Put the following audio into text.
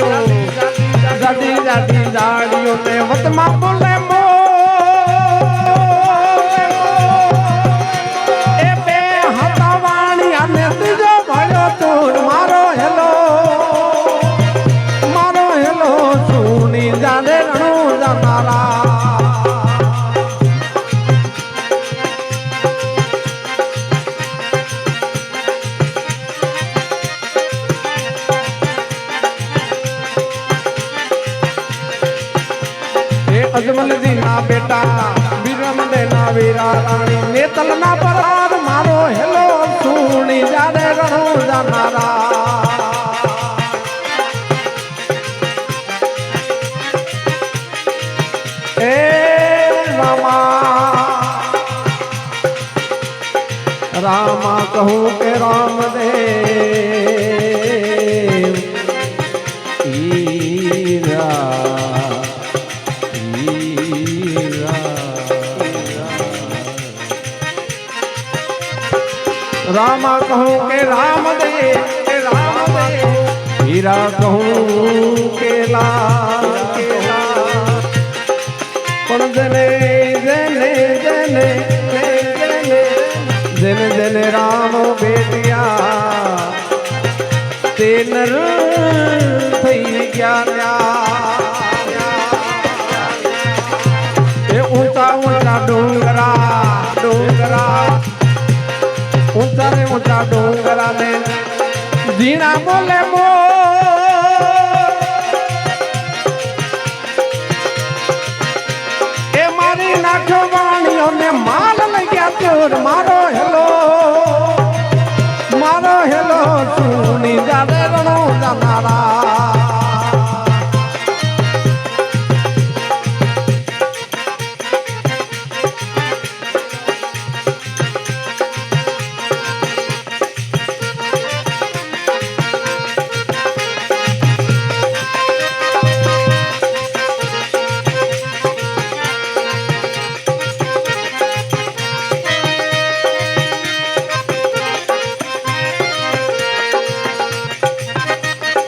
રણું જાના જાડીઓ ને વતમાં બોલે મો એ બે હતા વાણી અને ત્રીજો ભયો તું મારો હેલો સુની જાડે રણું જાનારા अजमल जी ना बेटा विरम दे ना वीरा रानी नेतल ना परार मारो हेलो सुनी जाने रणो जानारा ए रामा रामा कहूँ के राम दे रामा कहूँ के राम दे हीरा कहूँ के लाल पण जने जने जने जने जने राम बेटिया तेनर थई गया ये ऊंचा ऊंचा डोंगरा डोंगरा ऊंचा रे ऊंचा डोंगरा ने जीना बोले मो ए मारी नाखो वाणियों ने माल लग्या चोर मारो